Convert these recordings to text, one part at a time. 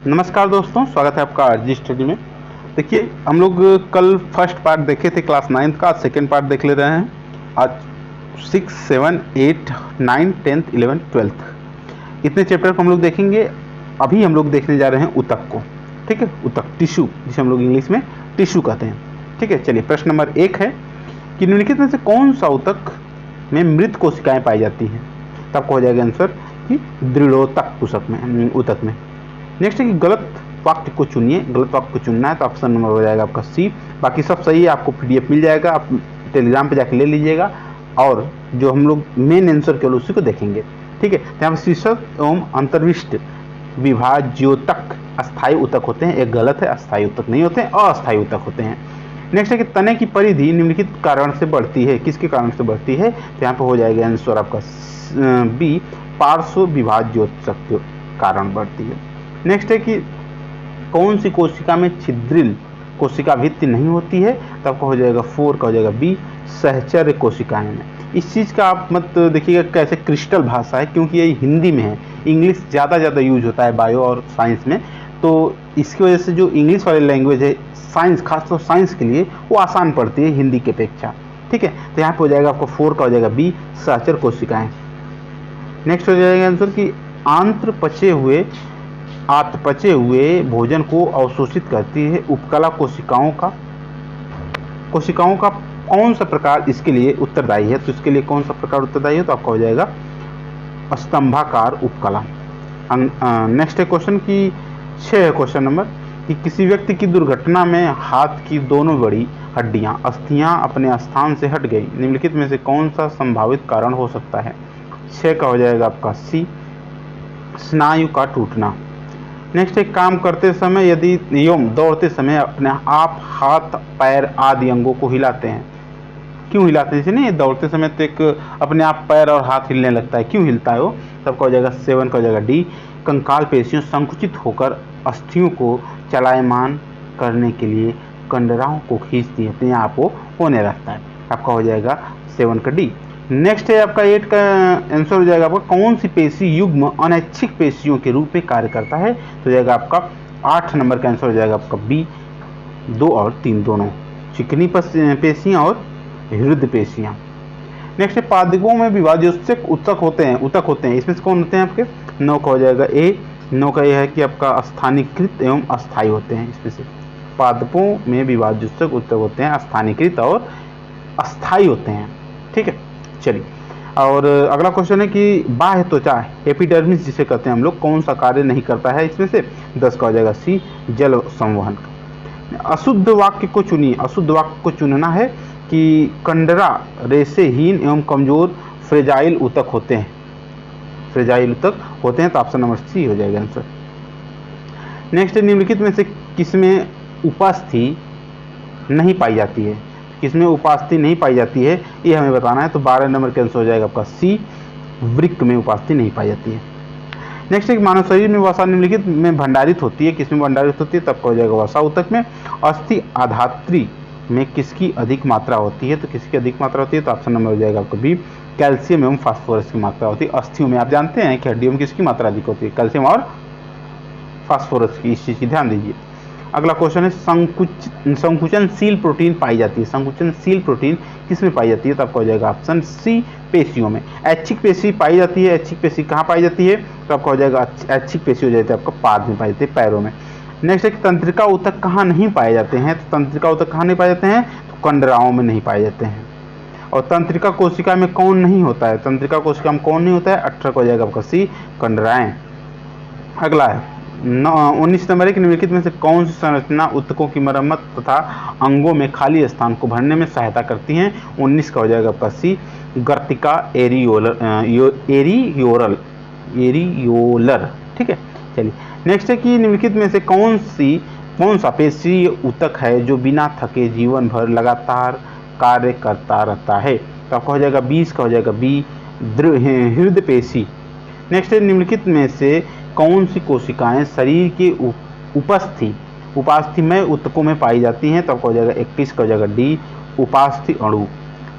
नमस्कार दोस्तों, स्वागत है आपका आरजी स्टडी में। देखिए, हम लोग कल फर्स्ट पार्ट देखे थे क्लास 9th का। आज सेकेंड पार्ट देख ले रहे हैं। आज 6, 7, 8, 9, 10th, 11th, 12th इतने चैप्टर को हम लोग देखेंगे। अभी हम लोग देखने जा रहे हैं ऊतक को। ठीक है, ऊतक टिश्यू, जिसे हम लोग इंग्लिश में टिश्यू कहते हैं। ठीक है, चलिए प्रश्न नंबर 1 है कि निम्नलिखित में से कौन सा ऊतक में मृत कोशिकाएं पाई जाती हैं। तब आपको हो जाएगा आंसर कि दृढ़ोतक ऊतक में। नेक्स्ट है कि गलत वाक्य को चुनिए। गलत वाक्य को चुनना है तो ऑप्शन नंबर हो जाएगा आपका सी। बाकी सब सही है, आपको पीडीएफ मिल जाएगा, आप टेलीग्राम पे जाके ले लीजिएगा और जो हम लोग मेन आंसर केवल उसी को देखेंगे। ठीक है, तो यहाँ पर शीर्षक एवं अंतर्विष्ट विभाज्योतक अस्थायी ऊतक होते हैं। एक गलत है, अस्थायी ऊतक नहीं होते हैं, अस्थायी ऊतक होते हैं। नेक्स्ट है कि तने की परिधि निम्नलिखित कारण से बढ़ती है। किसके कारण से बढ़ती है? तो यहाँ पर हो जाएगा आंसर आपका बी, पार्श्व विभाज्योतक के कारण बढ़ती है। नेक्स्ट है कि कौन सी कोशिका में छिद्रिल कोशिका भित्ति नहीं होती है? तो आपको हो जाएगा 4 का हो जाएगा बी, सहचर्य कोशिकाएं में। इस चीज़ का आप मत देखिएगा कैसे क्रिस्टल भाषा है, क्योंकि ये हिंदी में है। इंग्लिश ज़्यादा यूज होता है बायो और साइंस में, तो इसकी वजह से जो इंग्लिश वाली लैंग्वेज है साइंस, खासतौर साइंस के लिए वो आसान पड़ती है हिंदी के अपेक्षा। ठीक है, तो यहाँ पर हो जाएगा आपको 4 का हो जाएगा बी, सहचर्य कोशिकाएँ। नेक्स्ट हो जाएगा आंसर कि आत्पचे हुए भोजन को अवशोषित करती है उपकला कोशिकाओं का कौन सा प्रकार इसके लिए उत्तरदायी है? तो इसके लिए कौन सा प्रकार उत्तरदायी है? तो आपका हो जाएगा स्तंभाकार उपकला। नेक्स्ट है क्वेश्चन की 6 है क्वेश्चन नंबर कि किसी व्यक्ति की दुर्घटना में हाथ की दोनों बड़ी हड्डियां अस्थियां अपने स्थान से हट गई। निम्नलिखित में से कौन सा संभावित कारण हो सकता है? 6 का हो जाएगा आपका सी, स्नायु का टूटना। नेक्स्ट है काम करते समय यदि एवं दौड़ते समय अपने आप हाथ, पैर आदि अंगों को हिलाते हैं। क्यों हिलाते हैं? जैसे नहीं, दौड़ते समय तो एक अपने आप पैर और हाथ हिलने लगता है, क्यों हिलता है वो? तब का हो जाएगा 7 का हो जाएगा डी, कंकाल पेशियां संकुचित होकर अस्थियों को चलायमान करने के लिए कंडराओं को खींचती है, अपने आप वो होने लगता है। आपका हो जाएगा 7 का डी। नेक्स्ट है आपका 8 का आंसर हो जाएगा आपका कौन सी पेशी युग्म अनैच्छिक पेशियों के रूप में कार्य करता है? तो जाएगा आपका 8 नंबर का आंसर हो जाएगा आपका बी, 2 और 3 दोनों, चिकनी पेशियां और हृदय पेशियां। नेक्स्ट है पादपों में विभाज्योतक ऊतक होते हैं। इसमें से कौन होते हैं आपके? 9 का हो जाएगा ए। 9 का यह है कि आपका स्थानीकृत एवं अस्थायी होते हैं। इसमें से पादपों में विभाज्योतक ऊतक होते हैं, स्थानीकृत और अस्थायी होते हैं। ठीक है, चलिए। और अगला क्वेश्चन है कि बाह्य त्वचा एपिडर्मिस जिसे कहते हैं हम लोग, कौन सा कार्य नहीं करता है? इसमें से 10 का हो जाएगा सी, जल संवहन। अशुद्ध वाक्य को चुनिए। अशुद्ध वाक्य को चुनना है कि कंडरा रेशेहीन एवं कमजोर फ्रेजाइल ऊतक होते हैं। तो ऑप्शन नंबर सी हो जाएगा आंसर। नेक्स्ट, निम्नलिखित में से किसमें उपस्थिति नहीं पाई जाती है? किसमें उपास्थि नहीं पाई जाती है ये हमें बताना है। तो 12 नंबर का आंसर हो जाएगा आपका सी, वृक्क में उपास्थि नहीं पाई जाती है। नेक्स्ट है मानव शरीर में वसा निम्नलिखित में भंडारित होती है। किसमें भंडारित होती है? तब हो जाएगा वसा ऊतक में। अस्थि आधात्री में किसकी अधिक मात्रा होती है? तो किसकी अधिक मात्रा होती है? तो ऑप्शन नंबर हो जाएगा आपका बी, कैल्शियम एवं फास्फोरस की मात्रा होती है। अस्थियों में आप जानते हैं कि हड्डियों में किसकी मात्रा अधिक होती है? कैल्शियम और फास्फोरस की। इस चीज़ की ध्यान दीजिए। अगला क्वेश्चन है संकुचनशील प्रोटीन पाई जाती है। संकुचनशील प्रोटीन किसमें पाई जाती है? तो आपका हो जाएगा ऑप्शन सी, पेशियों में। ऐच्छिक पेशी पाई जाती है। ऐच्छिक पेशी कहाँ पाई जाती है? तो आपका हो जाएगा ऐच्छिक पेशी हो जाती है आपका पाद में पाई जाती है, पैरों में। नेक्स्ट है कि तंत्रिका ऊतक कहाँ नहीं पाए जाते हैं? तो तंत्रिका ऊतक कहाँ नहीं पाए जाते हैं? तो कंडराओं में नहीं पाए जाते हैं। और तंत्रिका कोशिका में कौन नहीं होता है? तंत्रिका कोशिका में कौन नहीं होता है? 18 को हो जाएगा आपका सी, कंडराएं। अगला है 19 नंबर है कि निम्नलिखित में से कौन सी संरचना ऊतकों की मरम्मत तथा अंगों में खाली स्थान को भरने में सहायता करती हैं? 19 का हो जाएगा आपका सी, गर्तिका एरियोलर। ठीक है, चलिए। नेक्स्ट है कि निम्नलिखित में से कौन सा पेशीय ऊतक है जो बिना थके जीवन भर लगातार कार्य करता रहता है? तो आपका हो जाएगा 20 का हो जाएगा बी, हृदय पेशी। नेक्स्ट है निम्नलिखित में से कौन सी कोशिकाएं शरीर के उपास्थि ऊतकों में पाई जाती हैं? तो आपको हो जाएगा 21 का हो जाएगा डी, उपास्थि अणु।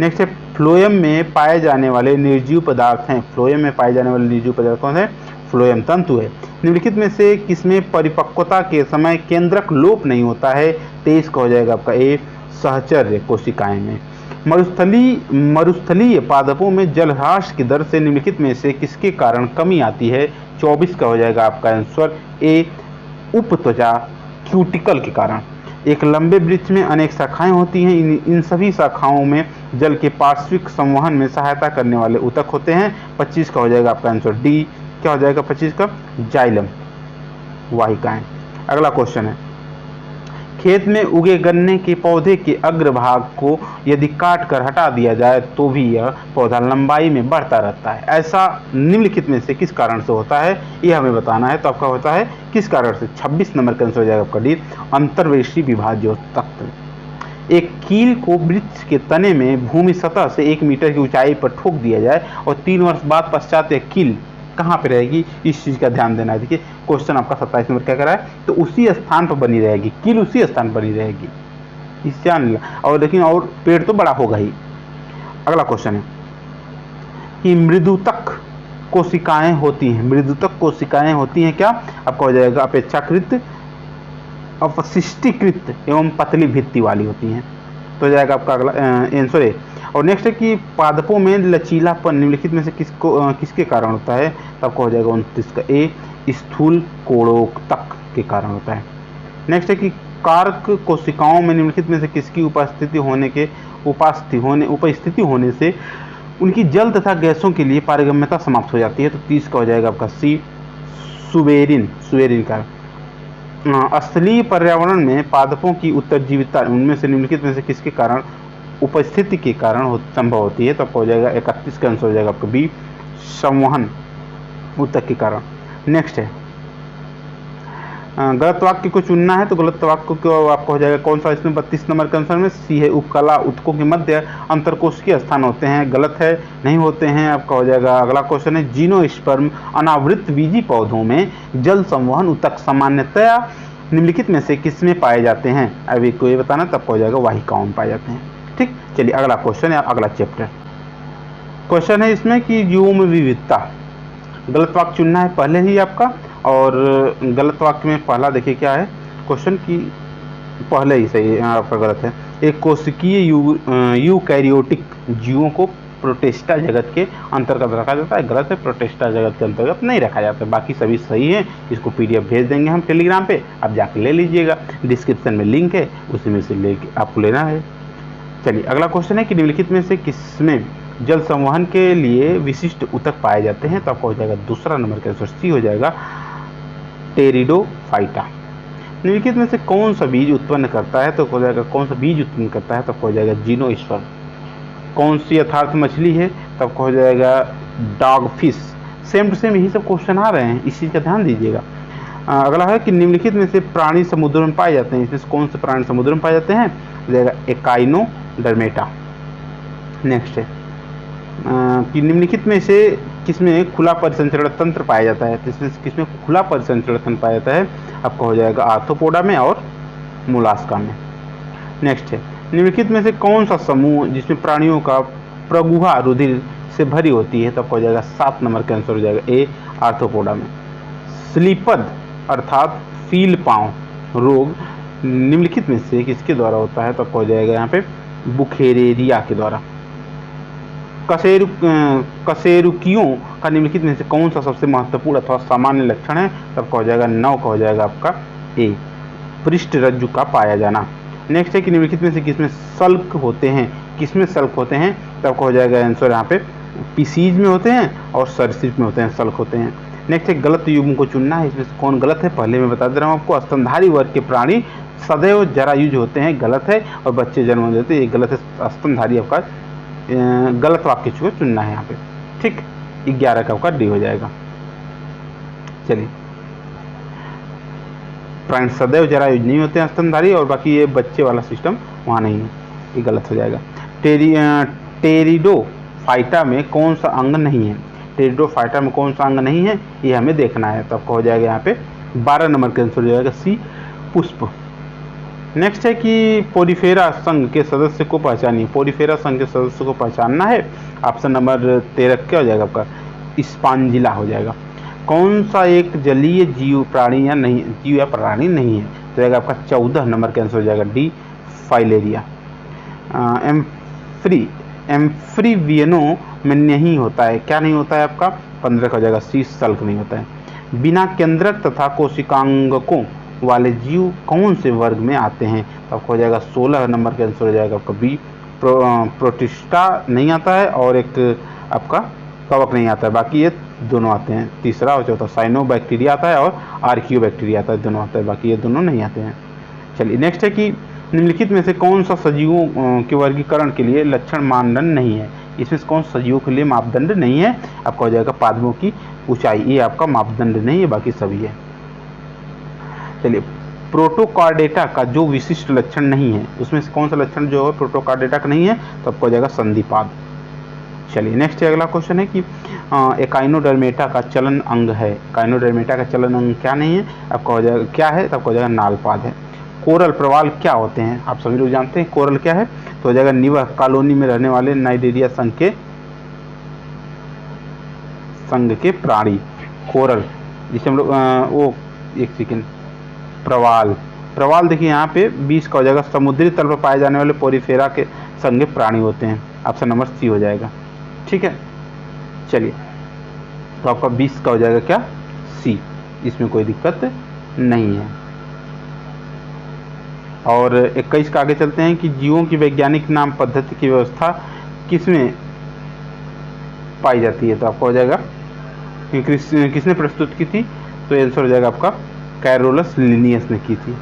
नेक्स्ट है फ्लोएम में पाए जाने वाले निर्जीव पदार्थ हैं। फ्लोएम में पाए जाने वाले निर्जीव पदार्थ कौन है? फ्लोएम तंतु है। निम्नलिखित में से किसमें परिपक्वता के समय केंद्रक लोप नहीं होता है? 23 का हो जाएगा आपका ए, सहचर्य कोशिकाएं में। मरुस्थलीय पादपों में जलह्रास की दर से निम्नलिखित में से किसके कारण कमी आती है? 24 का हो जाएगा आपका आंसर ए, उपत्वचा क्यूटिकल के कारण। एक लंबे वृक्ष में अनेक शाखाएं होती हैं, इन सभी शाखाओं में जल के पार्श्विक संवहन में सहायता करने वाले ऊतक होते हैं। 25 का हो जाएगा आपका आंसर डी, क्या हो जाएगा 25 का? जाइलम वाहिकाएं। अगला क्वेश्चन है, खेत में उगे गन्ने के पौधे के अग्रभाग को यदि काट कर हटा दिया जाए तो भी यह पौधा लंबाई में बढ़ता रहता है। ऐसा निम्नलिखित में से किस कारण से होता है? यह हमें बताना है। तो आपका होता है किस कारण से? 26 नंबर का आंसर हो जाएगा आपका डी, अंतर्वेशी विभाज्योतक। एक कील को वृक्ष के तने में भूमि सतह से 1 मीटर की ऊंचाई पर ठोक दिया जाए और 3 वर्ष बाद पश्चात यह कील कहाँ पे रहेगी? इस चीज़ का ध्यान देना है। देखिए क्वेश्चन आपका 27 नंबर क्या कर रहा है, तो उसी स्थान पर बनी रहेगी, कील उसी स्थान पर बनी रहेगी, इस जान लिया। और लेकिन और पेड़ तो बड़ा होगा ही। अगला क्वेश्चन है कि मृदुतक कोशिकाएं होती हैं, मृदुतक कोशिकाएं होती हैं क्या? आपका हो जाएगा अपेक्षाकृत अपशिष्टीकृत एवं पतली भित्ति वाली होती हैं। तो हो जाएगा आपका अगला आंसर है। और नेक्स्ट है कि पादपों में लचीलापन निम्नलिखित में से किसके कारण होता है? तो आपको हो जाएगा 29 का ए, स्थूल कोणोक्तक के कारण होता है। नेक्स्ट है कि कार्क कोशिकाओं में निम्नलिखित में से किसकी उपस्थिति होने से उनकी जल तथा गैसों के लिए पारगम्यता समाप्त हो जाती है? तो 30 का हो जाएगा आपका सी, सुवेरिन का। स्थलीय पर्यावरण में पादपों की उत्तरजीविता उनमें से निम्नलिखित में से किसके कारण उपस्थिति के कारण संभव होती है? तो आपको हो जाएगा 31 का आंसर हो जाएगा आपका बी, संवहन ऊतक के कारण। नेक्स्ट है गलत वाक्य को चुनना है। तो गलत वाक्य को आपको हो जाएगा कौन सा? इसमें 32 नंबर के आंसर में सी है, उपकला ऊतकों के मध्य अंतरकोशिकीय स्थान होते हैं। गलत है, नहीं होते हैं। आपका हो जाएगा अगला क्वेश्चन है, जीनोस्पर्म अनावृत बीजी पौधों में जल संवहन ऊतक सामान्यतया निम्नलिखित में से किसमें पाए जाते हैं? अभी को ये बताना, तब हो जाएगा वाहिकाओं में पाए जाते हैं। ठीक, चलिए अगला क्वेश्चन है, अगला चैप्टर क्वेश्चन है इसमें कि जीवों में विविधता। गलत वाक्य चुनना है पहले ही आपका, और गलत वाक्य में पहला देखिए क्या है क्वेश्चन की, पहले ही सही आपका गलत है। एक कोशिकीय यूकैरियोटिक जीवों को प्रोटिस्टा जगत के अंतर्गत रखा जाता है। गलत है, प्रोटिस्टा जगत के अंतर्गत नहीं रखा जाता है। बाकी सभी सही है। इसको PDF भेज देंगे हम टेलीग्राम पे, आप जाके ले लीजिएगा, डिस्क्रिप्शन में लिंक है, उसी में से लेके आपको लेना है। चलिए अगला क्वेश्चन है कि निम्नलिखित में से किसमें जल संवहन के लिए विशिष्ट ऊतक पाए जाते हैं? तो आपको हो जाएगा दूसरा नंबर का आंसर सी हो जाएगा, टेरिडोफाइटा। निम्नलिखित में से कौन सा बीज उत्पन्न करता है? तो हो जाएगा कौन सा बीज उत्पन्न करता है? तो हो जाएगा जीनोस्पर्म। कौन सी यथार्थ मछली है? तब हो जाएगा डॉगफिश। सेम टू सेम यही सब क्वेश्चन आ रहे हैं, इस चीज़ का ध्यान दीजिएगा। अगला है कि निम्नलिखित में से प्राणी समुद्र में पाए जाते हैं। इसमें से कौन से प्राणी समुद्र में पाए जाते हैं? हो जाएगा एकाइनोडर्मेटा। नेक्स्ट है कि निम्नलिखित में से किसमें खुला परिसंचरण तंत्र पाया जाता है? तो इसमें किसमें खुला परिसंचरण तंत्र पाया जाता है? आपका हो जाएगा आर्थ्रोपोडा में और मोलास्का में। नेक्स्ट है निम्नलिखित में से कौन सा समूह जिसमें प्राणियों का प्रगुहा रुधिर से भरी होती है? तब हो जाएगा 7 नंबर का आंसर हो जाएगा ए, आर्थ्रोपोडा में। स्लीपद अर्थात फील पांव रोग निम्नलिखित में से किसके द्वारा होता है? तब हो जाएगा यहाँ पे बुखेरेरिया के द्वारा। कशेरुकियों का निम्नलिखित में से कौन सा सबसे महत्वपूर्ण अथवा सामान्य लक्षण है? तब हो जाएगा 9 का हो जाएगा आपका ए, पृष्ठ रज्जु का पाया जाना। नेक्स्ट है कि निम्नलिखित में से किसमें सल्क होते हैं? किसमें सल्क होते हैं? तब हो जाएगा आंसर यहाँ पे पीसीज में होते हैं और सरीसृप में होते हैं, सल्क होते हैं। नेक्स्ट है गलत युग्म को चुनना है। इसमें से कौन गलत है पहले मैं बता दे रहा हूँ आपको। स्तनधारी वर्ग के प्राणी सदैव जरायुज होते हैं, गलत है, और बच्चे जन्म देते हैं, ये गलत है। स्तनधारी आपका गलत वाक्य को चुनना है यहाँ पे। ठीक, 11 का आपका डी हो जाएगा। चलिए प्राणी सदैव जरायुज नहीं होते हैं स्तनधारी, और बाकी ये बच्चे वाला सिस्टम वहाँ नहीं है, ये गलत हो जाएगा। टेरिडोफाइटा में कौन सा अंग नहीं है? टेरिडोफाइटा में कौन सा अंग नहीं है ये हमें देखना है। तो आपको हो जाएगा यहाँ पे 12 नंबर का आंसर हो जाएगा सी, पुष्प। नेक्स्ट है कि पोरिफेरा संघ के सदस्य को पहचानिए। पोरिफेरा संघ के सदस्य को पहचानना है। ऑप्शन नंबर 13 क्या हो जाएगा आपका? स्पांजिला हो जाएगा। कौन सा एक जलीय जीव प्राणी या नहीं, जीव या प्राणी नहीं है? तो जाएगा आपका 14 नंबर का आंसर हो जाएगा डी, फाइलेरिया। एम्फ्रीवियनो में नहीं होता है, क्या नहीं होता है आपका? 15 का हो जाएगा सी, सल्क नहीं होता है। बिना केंद्रक तथा कोशिकांगकों वाले जीव कौन से वर्ग में आते हैं? तो आपको हो जाएगा 16 नंबर का आंसर हो जाएगा आपका बी, प्रोटिस्टा नहीं आता है और एक आपका कवक नहीं आता है, बाकी ये दोनों आते हैं। तीसरा और चौथा साइनोबैक्टीरिया आता है और आर्कियोबैक्टीरिया आता है, दोनों आता है, बाकी ये दोनों नहीं आते हैं। चलिए नेक्स्ट है कि निम्नलिखित में से कौन सा सजीवों के वर्गीकरण के लिए लक्षण मानदंड नहीं है? इसमें से कौन सा सजीवों के लिए मापदंड नहीं है? आपका हो जाएगा पादपों की ऊंचाई, ये आपका मापदंड नहीं है, बाकी सभी है। चलिए प्रोटोकार्डेटा का जो विशिष्ट लक्षण नहीं है, उसमें से कौन सा लक्षण जो है प्रोटोकार्डेटा का नहीं है? तो आपको हो जाएगा संधिपाद। चलिए नेक्स्ट अगला क्वेश्चन है कि एकाइनोडर्मेटा का चलन अंग है। एकाइनोडर्मेटा का चलन अंग क्या नहीं है? आपका हो जाएगा क्या है? तो आपको हो जाएगा नालपाद है। कोरल प्रवाल क्या होते हैं? आप सभी लोग जानते हैं कोरल क्या है, तो हो जाएगा निवह कॉलोनी में रहने वाले नाइडेरिया संघ के प्राणी कोरल, जिसे हम लोग वो एक सेकेंड, प्रवाल देखिए यहाँ पे 20 का हो जाएगा समुद्री तल पर पाए जाने वाले पोरीफेरा के संघ प्राणी होते हैं, ऑप्शन नंबर सी हो जाएगा। ठीक है, चलिए तो आपका 20 का हो जाएगा क्या? सी, इसमें कोई दिक्कत नहीं है। और 21 का आगे चलते हैं कि जीवों की वैज्ञानिक नाम पद्धति की व्यवस्था किसमें पाई जाती है? तो आपको हो जाएगा किसने प्रस्तुत की थी? तो आंसर हो जाएगा आपका कैरोलस लिनियस ने की थी।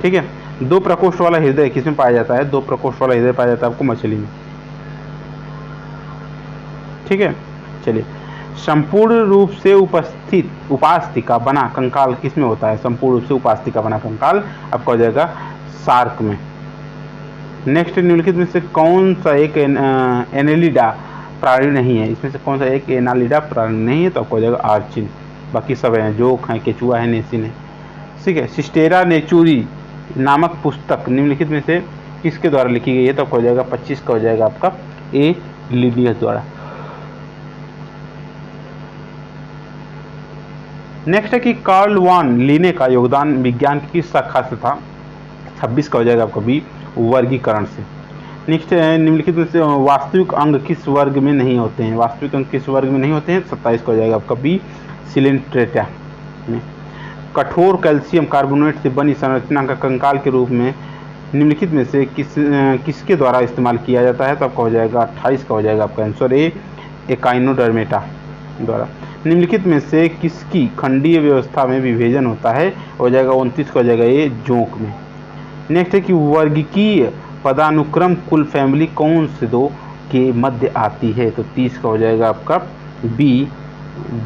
ठीक है, 2 प्रकोष्ठ वाला हृदय किसमें पाया जाता है? 2 प्रकोष्ठ वाला हृदय पाया जाता है आपको मछली में। ठीक है, चलिए संपूर्ण रूप से उपस्थित उपास्तिका बना कंकाल किसमें होता है? संपूर्ण रूप से उपास्तिका बना कंकाल आपका हो जाएगा शार्क में। नेक्स्ट निम्नलिखित में से कौन सा एक एनालिडा प्राणी नहीं है? इसमें से कौन सा एक एनालिडा प्राणी नहीं है? तो आपको हो जाएगा आर्चिन, बाकी सब हैं, जोक हैं, केचुआ है, नेसिन है। ठीक है, सिस्टेरा नेचुरी नामक पुस्तक निम्नलिखित में से किसके द्वारा लिखी गई है? तो आपको हो जाएगा 25 का हो जाएगा आपका ए लिनियस द्वारा। नेक्स्ट है कि कार्ल वान लीने का योगदान विज्ञान की किस शाखा से था? 26 का हो जाएगा आपका बी, वर्गीकरण से। नेक्स्ट है निम्नलिखित में से वास्तविक अंग किस वर्ग में नहीं होते हैं? वास्तविक अंग किस वर्ग में नहीं होते हैं? 27 का हो जाएगा आपका बी, सिलेंट्रेटा में। कठोर कैल्शियम कार्बोनेट से बनी संरचना का कंकाल के रूप में निम्नलिखित में से किसके द्वारा इस्तेमाल किया जाता है? तो आपका हो जाएगा 28 का हो जाएगा आपका आंसर ए, एकाइनोडर्मेटा द्वारा। निम्नलिखित में से किसकी खंडीय व्यवस्था में विभेजन होता है? हो जाएगा 29 का हो जाएगा ये, जोंक में। नेक्स्ट है कि वर्गीकीय पदानुक्रम कुल फैमिली कौन से 2 के मध्य आती है? तो 30 का हो जाएगा आपका बी,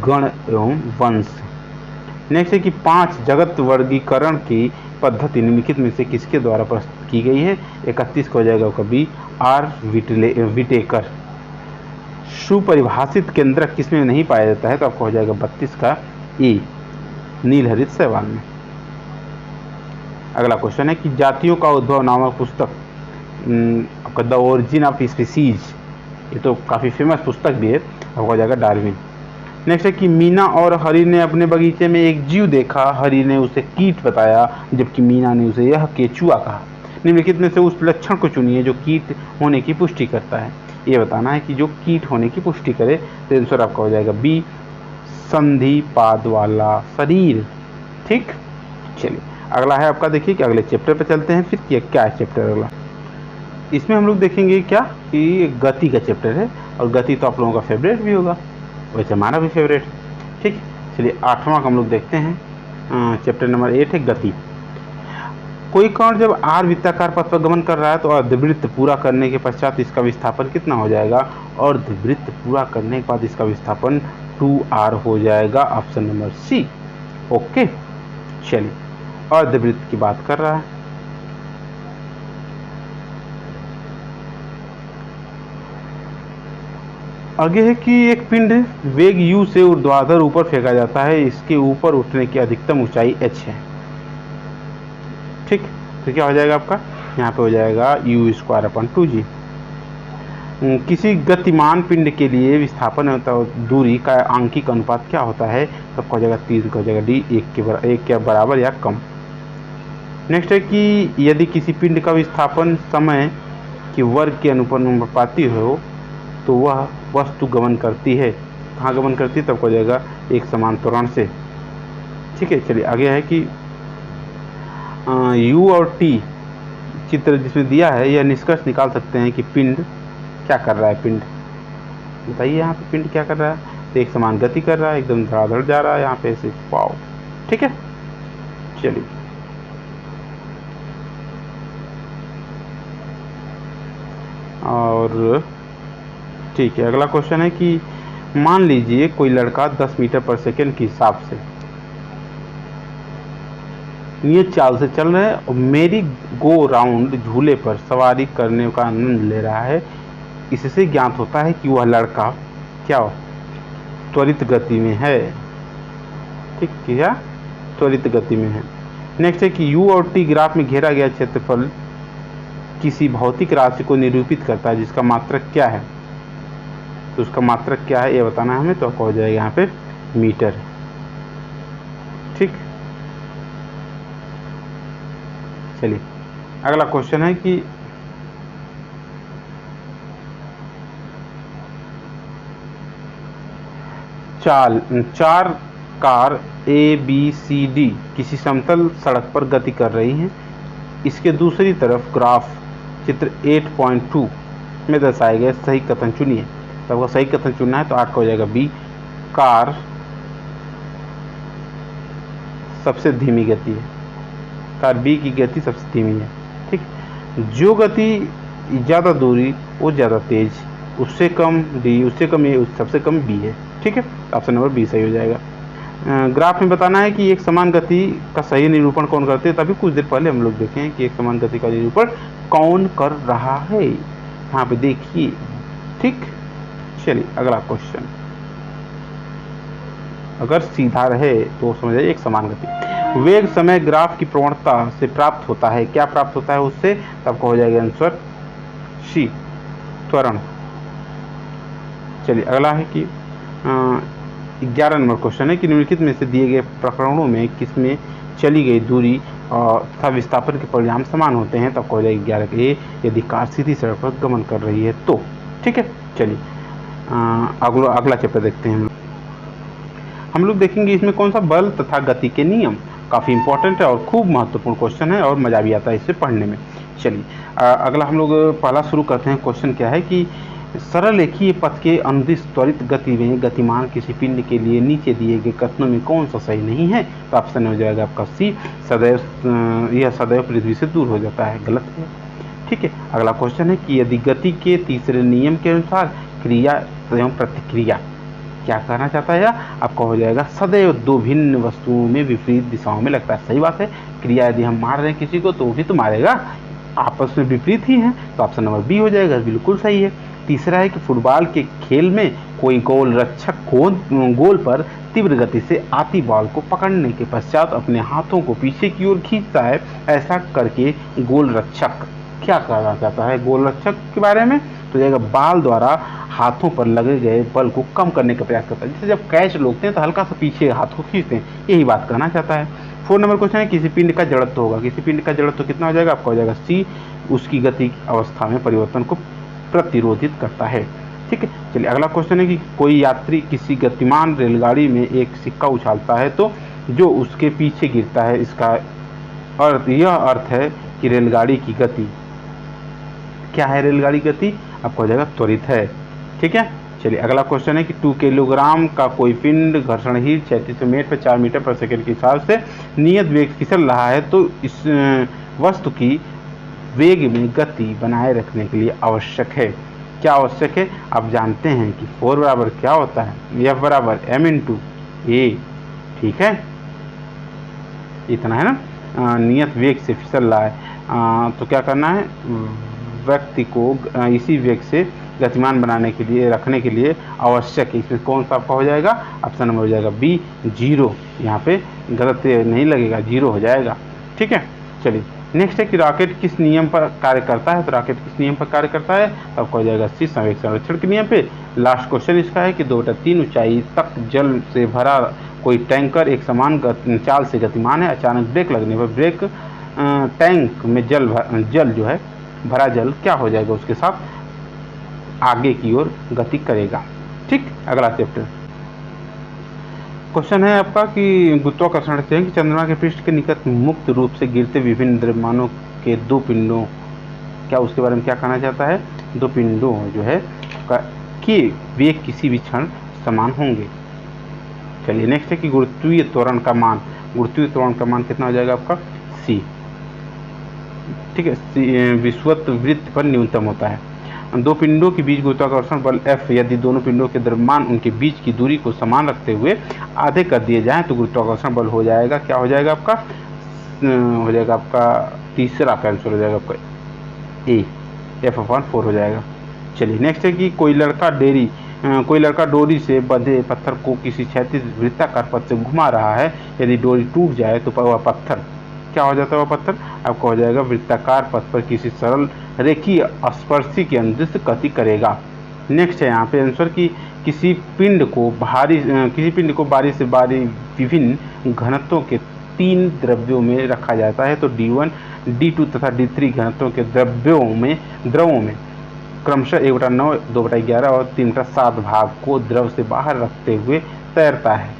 गण एवं वंश। नेक्स्ट है कि 5 जगत वर्गीकरण की पद्धति निम्नलिखित में से किसके द्वारा प्रस्तुत की गई है? 31 का हो जाएगा आपका बी, आर विटेकर। सुपरिभाषित केंद्रक किसमें नहीं पाया जाता है? तो आपको हो जाएगा 32 का ए, नीलहरित शैवाल में। अगला क्वेश्चन है कि जातियों का उद्भव नामक पुस्तक आपका द ओरिजिन ऑफ स्पीसीज, ये तो काफ़ी फेमस पुस्तक भी है, आपको हो जाएगा डार्विन। नेक्स्ट है कि मीना और हरी ने अपने बगीचे में एक जीव देखा, हरी ने उसे कीट बताया जबकि मीना ने उसे यह केचुआ कहा। निम्नलिखित में से उस लक्षण को चुनिए जो कीट होने की पुष्टि करता है। ये बताना है कि जो कीट होने की पुष्टि करे, तो आंसर आपका हो जाएगा बी, संधिपाद वाला शरीर। ठीक, चलिए अगला है आपका, देखिए कि अगले चैप्टर पे चलते हैं फिर। क्या है चैप्टर अगला? इसमें हम लोग देखेंगे क्या कि गति का चैप्टर है, और गति तो आप लोगों का फेवरेट भी होगा, वैसे हमारा भी फेवरेट है। ठीक, चलिए 8वां का हम लोग देखते हैं, चैप्टर नंबर 8 है गति। कोई कण जब आर वृत्ताकार पथ पर गमन कर रहा है तो अर्धवृत्त पूरा करने के पश्चात इसका विस्थापन कितना हो जाएगा? अर्धवृत्त पूरा करने के बाद इसका विस्थापन 2r हो जाएगा, ऑप्शन नंबर सी। ओके, चलिए अर्धवृत्त की बात कर रहा है। आगे है कि एक पिंड वेग u से ऊर्ध्वाधर ऊपर फेंका जाता है, इसके ऊपर उठने की अधिकतम ऊंचाई h है। ठीक, तो क्या हो जाएगा आपका? यहाँ पे हो जाएगा u² / 2g। किसी गतिमान पिंड के लिए विस्थापन दूरी का आंकिक अनुपात क्या होता है? तब हो जाएगा 3 हो जाएगा डी, 1 के बराबर या कम। नेक्स्ट है कि यदि किसी पिंड का विस्थापन समय के वर्ग के अनुपाती हो तो वह वस्तु गमन करती है। कहाँ गमन करती है? तब हो जाएगा एक समान त्वरण से। ठीक है, चलिए आगे है कि U और T चित्र जिसमें दिया है, यह निष्कर्ष निकाल सकते हैं कि पिंड क्या कर रहा है। पिंड बताइए यहाँ पे पिंड क्या कर रहा है? तो एक समान गति कर रहा है, एकदम धड़ाधड़ जा रहा है यहाँ पे ऐसे। वाओ, ठीक है। चलिए और ठीक है, अगला क्वेश्चन है कि मान लीजिए कोई लड़का 10 मीटर पर सेकेंड के हिसाब से नियत चाल से चल रहा है और मेरी गो राउंड झूले पर सवारी करने का आनंद ले रहा है। इससे ज्ञात होता है कि वह लड़का क्या त्वरित गति में है। ठीक, क्या त्वरित गति में है। नेक्स्ट है कि U और T ग्राफ में घेरा गया क्षेत्रफल किसी भौतिक राशि को निरूपित करता है जिसका मात्रक क्या है। तो उसका मात्रक क्या है ये बताना है हमें। तो हो जाएगा यहाँ पे मीटर। ठीक, चलिए अगला क्वेश्चन है कि चार कार ABCD किसी समतल सड़क पर गति कर रही हैं। इसके दूसरी तरफ ग्राफ चित्र 8.2 में दर्शाए गए सही कथन चुनिए। तो आपको सही कथन चुनना है तो 8 का हो जाएगा B, कार सबसे धीमी गति है। कार B की गति सबसे धीमी है। ठीक, जो गति ज़्यादा दूरी वो ज़्यादा तेज, उससे कम D, उससे कम A, उससे सबसे कम B है। ठीक है, ऑप्शन नंबर B सही हो जाएगा। ग्राफ में बताना है कि एक समान गति का सही निरूपण कौन करते हैं। तभी कुछ देर पहले हम लोग देखें कि एक समान गति का निरूपण कौन कर रहा है, यहाँ पे देखिए। ठीक, चलिए अगला क्वेश्चन। अगर सीधा रहे तो समझ जाइए एक समान गति। वेग समय ग्राफ की प्रवणता से प्राप्त होता है। क्या प्राप्त होता है उससे? तब हो जाएगा आंसर C, त्वरण। चलिए अगला है कि 11 नंबर क्वेश्चन है कि निम्नलिखित में से दिए गए प्रकरणों में किसमें चली गई दूरी तथा विस्थापन के परिणाम समान होते हैं। तब हो जाएगी 11 के यदि कार सीधी सड़क पर गमन कर रही है तो। ठीक है, चलिए अगला चैप्टर देखते हैं। हम लोग देखेंगे इसमें कौन सा बल तथा गति के नियम। काफ़ी इंपॉर्टेंट है और खूब महत्वपूर्ण क्वेश्चन है और मज़ा भी आता है इसे पढ़ने में। चलिए अगला हम लोग पहला शुरू करते हैं। क्वेश्चन क्या है कि सरल रेखीय पथ के अनुदिश त्वरित गति में गतिमान किसी पिंड के लिए नीचे दिए गए कथनों में कौन सा सही नहीं है। तो ऑप्शन हो जाएगा आपका C, सदैव। यह सदैव पृथ्वी से दूर हो जाता है, गलत है। ठीक है, अगला क्वेश्चन है कि यदि गति के तीसरे नियम के अनुसार क्रिया एवं प्रतिक्रिया क्या कहना चाहता है, आपका हो जाएगा सदैव दो भिन्न वस्तुओं में विपरीत दिशाओं में लगता है। सही बात है, क्रिया यदि हम मार रहे हैं किसी को तो वो भी तो मारेगा, आपस में विपरीत ही है। तो ऑप्शन नंबर B हो जाएगा, बिल्कुल सही है। तीसरा है कि फुटबॉल के खेल में कोई गोल रक्षक गोल पर तीव्र गति से आती बॉल को पकड़ने के पश्चात अपने हाथों को पीछे की ओर खींचता है। ऐसा करके गोल रक्षक क्या कहना चाहता है गोल रक्षक के बारे में? तो जाएगा बॉल द्वारा हाथों पर लगे गए बल को कम करने का प्रयास करता है। जैसे जब कैच रोकते हैं तो हल्का सा पीछे हाथ को खींचते हैं, यही बात कहना चाहता है। 4 नंबर क्वेश्चन है किसी पिंड का जड़त्व होगा। किसी पिंड का जड़त्व कितना हो जाएगा? आपका हो जाएगा C, उसकी गति अवस्था में परिवर्तन को प्रतिरोधित करता है। ठीक है, चलिए अगला क्वेश्चन है कि कोई यात्री किसी गतिमान रेलगाड़ी में एक सिक्का उछालता है तो जो उसके पीछे गिरता है, इसका यह अर्थ है कि रेलगाड़ी की गति क्या है? रेलगाड़ी गति आपको हो जाएगा त्वरित है। ठीक है, चलिए अगला क्वेश्चन है कि 2 किलोग्राम का कोई पिंड घर्षणहीन 3600 मीटर पर 4 मीटर पर सेकंड के हिसाब से नियत वेग फिसल रहा है तो इस वस्तु की वेग में गति बनाए रखने के लिए आवश्यक है। क्या आवश्यक है? आप जानते हैं कि 4 बराबर क्या होता है? F बराबर m×a। ठीक है, इतना है ना। नियत वेग से फिसल रहा है तो क्या करना है? व्यक्ति को इसी वेग से गतिमान बनाने के लिए रखने के लिए आवश्यक है। इसमें कौन सा आपका हो जाएगा? ऑप्शन नंबर हो जाएगा B, 0। यहाँ पे गलत नहीं लगेगा, 0 हो जाएगा। ठीक है, चलिए नेक्स्ट है कि रॉकेट किस नियम पर कार्य करता है, तो रॉकेट किस नियम पर कार्य करता है, तो आपको हो जाएगा सी, संवेग संरक्षण के नियम पे। लास्ट क्वेश्चन इसका है कि 2/3 ऊंचाई तक जल से भरा कोई टैंकर एक समान चाल से गतिमान है, अचानक ब्रेक लगने पर ब्रेक टैंक में जल जो है भरा जल क्या हो जाएगा, उसके साथ आगे की ओर गति करेगा। ठीक, अगला चैप्टर क्वेश्चन है आपका कि गुरुत्वाकर्षण से कि चंद्रमा के पृष्ठ के निकट मुक्त रूप से गिरते विभिन्न द्रव्यमानों के दो पिंडों, क्या उसके बारे में क्या कहना चाहता है, दो पिंडों जो है कि वेग किसी भी क्षण समान होंगे। चलिए नेक्स्ट है कि गुरुत्वीय त्वरण का मान, गुरुत्वीय त्वरण का मान कितना हो जाएगा आपका सी। ठीक है, विषुवत वृत्त पर न्यूनतम होता है। दो पिंडों के बीच गुरुत्वाकर्षण बल F यदि दोनों पिंडों के द्रव्यमान उनके बीच की दूरी को समान रखते हुए आधे कर दिए जाएं तो गुरुत्वाकर्षण बल हो जाएगा, क्या हो जाएगा आपका, हो जाएगा आपका तीसरा का आंसर हो जाएगा आपका ए, F/4 हो जाएगा। चलिए नेक्स्ट है कि कोई लड़का डोरी से बंधे पत्थर को किसी क्षैतिज वृत्ताकार पथ से घुमा रहा है, यदि डोरी टूट जाए तो वह पत्थर क्या हो जाता है, वह पत्थर आपको हो जाएगा वृत्ताकार पथ पर किसी सरल रेखीय स्पर्शी की अनुदिश गति करेगा। नेक्स्ट है यहाँ पे आंसर कि किसी पिंड को बारी से बारी विभिन्न घनत्वों के 3 द्रव्यों में रखा जाता है, तो D1, D2 तथा D3 घनत्वों के द्रवों में क्रमशः 1/9, 2/11 और 3/7 भाग को द्रव से बाहर रखते हुए तैरता है।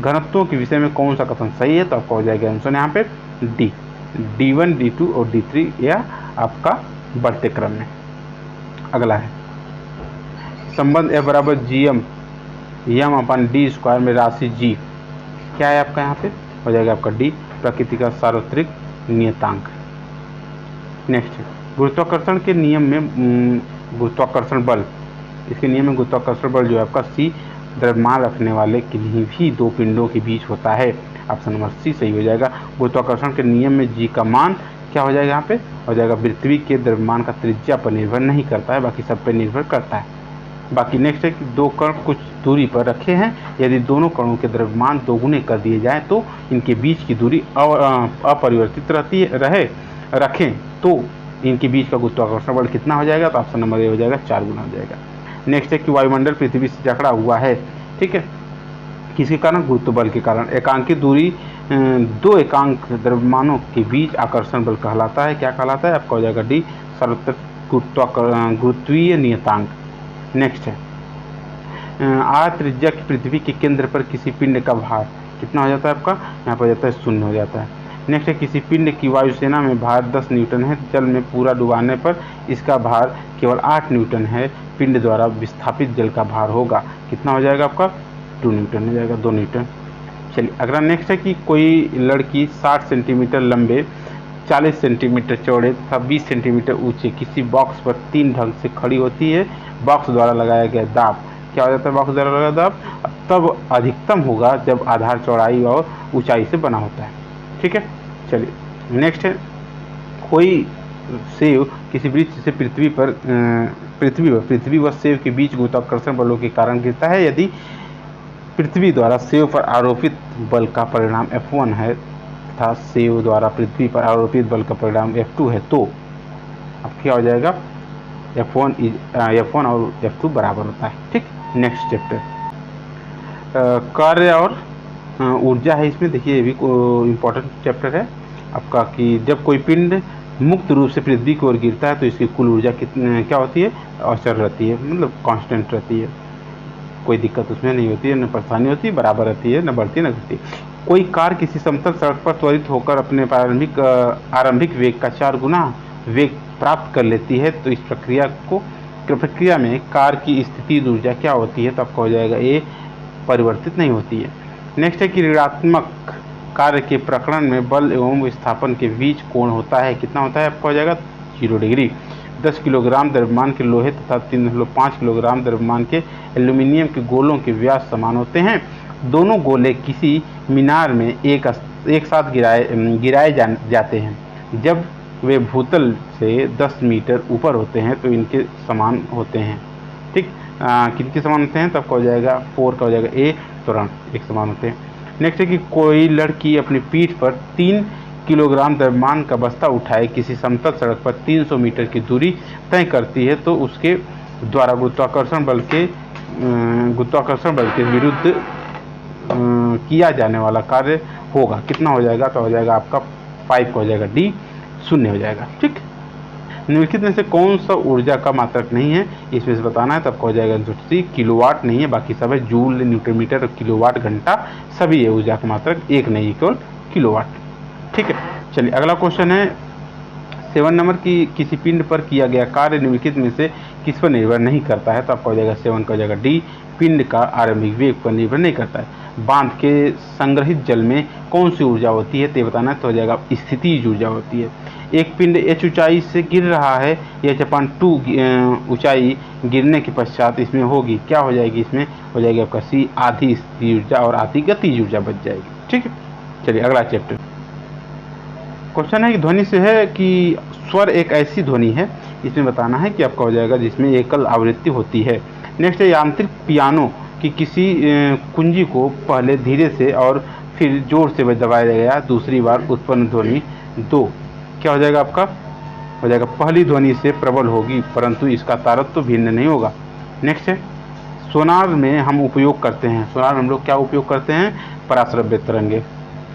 घनत्वों के विषय में कौन सा कथन सही है, तो आपका हो जाएगा आंसर यहाँ पे डी, D1, D2 और D3 या आपका बढ़ते क्रम में। अगला है संबंध F बराबर GM M/d² में राशि G, क्या है आपका यहाँ पे हो जाएगा आपका डी, प्रकृति का सार्वत्रिक नियतांक। नेक्स्ट है गुरुत्वाकर्षण के नियम में गुरुत्वाकर्षण बल, इसके नियम में गुरुत्वाकर्षण बल जो है आपका C द्रव्यमान रखने वाले किन्हीं भी दो पिंडों के बीच होता है, ऑप्शन नंबर सी सही हो जाएगा। गुरुत्वाकर्षण के नियम में G का मान क्या हो जाएगा, यहाँ पे हो जाएगा पृथ्वी के द्रव्यमान का त्रिज्या पर निर्भर नहीं करता है, बाकी सब पर निर्भर करता है। बाकी नेक्स्ट है कि दो कण कुछ दूरी पर रखे हैं, यदि दोनों कणों के द्रव्यमान दोगुने कर दिए जाएं तो इनके बीच की दूरी अपरिवर्तित रखें तो इनके बीच का गुरुत्वाकर्षण बल कितना हो जाएगा, तो ऑप्शन नंबर ए हो जाएगा 4 गुना हो जाएगा। नेक्स्ट है कि वायुमंडल पृथ्वी से जकड़ा हुआ है, ठीक है, किसके कारण, गुरुत्व बल के कारण। एकांकी दूरी दो एकांक द्रव्यमानों के बीच आकर्षण बल कहलाता है, क्या कहलाता है, आपका हो जाएगा डी, सार्वत्रिक गुरुत्वीय नियतांक। नेक्स्ट है आयत त्रिज्या की पृथ्वी के केंद्र पर किसी पिंड का भार कितना हो जाता है, आपका यहाँ पर हो जाता है 0 हो जाता है। नेक्स्ट है किसी पिंड की वायुसेना में भार 10 न्यूटन है, जल में पूरा डुबाने पर इसका भार केवल 8 न्यूटन है, पिंड द्वारा विस्थापित जल का भार होगा कितना हो जाएगा आपका 2 न्यूटन हो जाएगा, 2 न्यूटन। चलिए अगला नेक्स्ट है कि कोई लड़की 60 सेंटीमीटर लंबे 40 सेंटीमीटर चौड़े तथा 20 सेंटीमीटर ऊंचे किसी बॉक्स पर 3 ढंग से खड़ी होती है, बॉक्स द्वारा लगाया गया दाब क्या हो जाता है, बॉक्स द्वारा लगाया दाब तब अधिकतम होगा जब आधार चौड़ाई और ऊंचाई से बना होता है, ठीक है। चलिए नेक्स्ट है कोई सेव किसी वृक्ष से पृथ्वी व सेव के बीच गुरुत्वाकर्षण बलों के कारण गिरता है, यदि पृथ्वी द्वारा सेव पर आरोपित बल का परिणाम F1 है तथा सेव द्वारा पृथ्वी पर आरोपित बल का परिणाम F2 है, तो अब क्या हो जाएगा, F1 और F2 बराबर होता है, ठीक। नेक्स्ट चैप्टर कार्य और ऊर्जा है, इसमें देखिए ये भी इम्पोर्टेंट चैप्टर है आपका कि जब कोई पिंड मुक्त रूप से पृथ्वी की ओर गिरता है तो इसकी कुल ऊर्जा कितनी क्या होती है, अचर रहती है, मतलब कांस्टेंट रहती है, कोई दिक्कत उसमें नहीं होती है, न परेशानी होती है, बराबर रहती है, न बढ़ती है न घटती। कोई कार किसी समतल सड़क पर त्वरित होकर अपने आरंभिक वेग का 4 गुना वेग प्राप्त कर लेती है, तो इस प्रक्रिया में कार की स्थितिज ऊर्जा क्या होती है, तो आपका हो जाएगा ए, परिवर्तित नहीं होती है। नेक्स्ट है कि ऋणात्मक कार्य के प्रकरण में बल एवं विस्थापन के बीच कोण होता है, कितना होता है, आपका हो जाएगा 0 डिग्री। 10 किलोग्राम द्रव्यमान के लोहे तथा 3.5 किलोग्राम द्रव्यमान के एल्यूमिनियम के गोलों के व्यास समान होते हैं। दोनों गोले किसी मीनार में एक साथ गिराए जाते हैं। जब वे भूतल से 10 मीटर ऊपर होते हैं तो इनके समान होते हैं, ठीक। किनके समान होते हैं, तो आपका हो जाएगा 4 का हो जाएगा ए, त्वरण एक समान होते हैं। नेक्स्ट है कि कोई लड़की अपनी पीठ पर 3 किलोग्राम द्रव्यमान का बस्ता उठाए किसी समतल सड़क पर 300 मीटर की दूरी तय करती है तो उसके द्वारा गुरुत्वाकर्षण बल के विरुद्ध किया जाने वाला कार्य होगा। कितना हो जाएगा? तो हो जाएगा आपका 5 का हो जाएगा, डी 0 हो जाएगा। ठीक, निम्नलिखित में से कौन सा ऊर्जा का मात्रक नहीं है, इसमें से बताना है। तब हो जाएगा सी, किलोवाट नहीं है, बाकी सब है जूल, न्यूटन मीटर, किलोवाट घंटा, सभी है ऊर्जा का मात्रक, एक नहीं केवल किलोवाट। ठीक है, चलिए अगला क्वेश्चन है 7 नंबर की, किसी पिंड पर किया गया कार्य निम्नलिखित में से किस पर निर्भर नहीं करता है। तो आपका हो जाएगा 7 का हो जाएगा, डी, पिंड का आरंभिक वेग पर निर्भर नहीं करता है। बांध के संग्रहित जल में कौन सी ऊर्जा होती है तो बताना है। तो हो जाएगा स्थितिज ऊर्जा होती है। एक पिंड h ऊंचाई से गिर रहा है, h/2 ऊंचाई गिरने के पश्चात इसमें होगी, क्या हो जाएगी? इसमें हो जाएगी आपका सी, आधी स्थितिज ऊर्जा और आधी गतिज ऊर्जा बच जाएगी। ठीक है, चलिए अगला चैप्टर क्वेश्चन है कि ध्वनि से है कि स्वर एक ऐसी ध्वनि है, इसमें बताना है कि आपका हो जाएगा जिसमें एकल आवृत्ति होती है। नेक्स्ट है यांत्रिक पियानो कि किसी कुंजी को पहले धीरे से और फिर जोर से दबाया गया दूसरी बार उत्पन्न ध्वनि 2, क्या हो जाएगा आपका? हो जाएगा पहली ध्वनि से प्रबल होगी परंतु इसका तारतम्य तो भिन्न नहीं होगा। नेक्स्ट है सोनार में हम उपयोग करते हैं, सोनार में हम लोग क्या उपयोग करते हैं? पराश्रव्य तरंगे।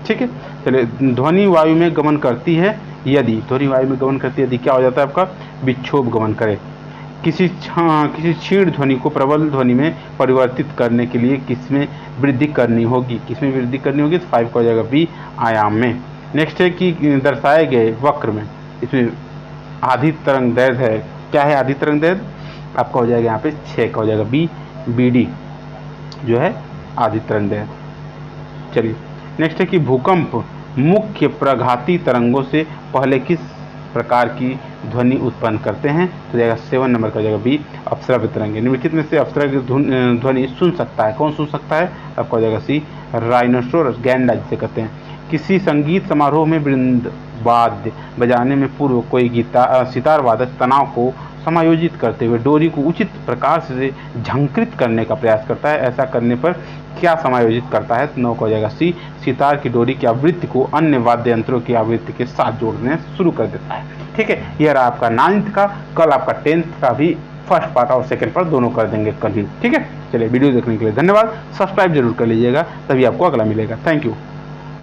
ठीक है, चलिए ध्वनि वायु में गमन करती है यदि, ध्वनि वायु में गमन करती है यदि क्या हो जाता है आपका? विक्षोभ गमन करे। किसी क्षीण ध्वनि को प्रबल ध्वनि में परिवर्तित करने के लिए किसमें वृद्धि करनी होगी? किसमें वृद्धि करनी होगी? तो 5 का हो जाएगा, बी, आयाम में। नेक्स्ट है कि दर्शाए गए वक्र में इसमें आधी तरंग दैर्घ्य है, क्या है आधी तरंग दैर्घ्य? आपका हो जाएगा यहाँ पे 6 का हो जाएगा, बी, बी डी जो है आधी तरंग दैर्घ्य। चलिए नेक्स्ट है कि भूकंप मुख्य प्रघाती तरंगों से पहले किस प्रकार की ध्वनि उत्पन्न करते हैं? तो जाएगा 7 नंबर का हो जाएगा, बी, अपश्रव्य तरंगे। निम्नलिखित में से अपश्रव्य ध्वनि सुन सकता है, कौन सुन सकता है? आपका हो जाएगा सी, राइनोसोरस गैंडा जिसे कहते हैं। किसी संगीत समारोह में वृंद वाद्य बजाने में पूर्व कोई सितार वादक तनाव को समायोजित करते हुए डोरी को उचित प्रकार से झंकृत करने का प्रयास करता है, ऐसा करने पर क्या समायोजित करता है? तो 9 का हो जाएगा, सी, सितार की डोरी की आवृत्ति को अन्य वाद्य यंत्रों की आवृत्ति के साथ जोड़ने शुरू कर देता है। ठीक है, यह रहा आपका 9th का, कल आपका 10th का भी फर्स्ट पार्ट और सेकंड पार्ट दोनों कर देंगे कल ही। ठीक है, चलिए वीडियो देखने के लिए धन्यवाद, सब्सक्राइब जरूर कर लीजिएगा तभी आपको अगला मिलेगा। Thank you.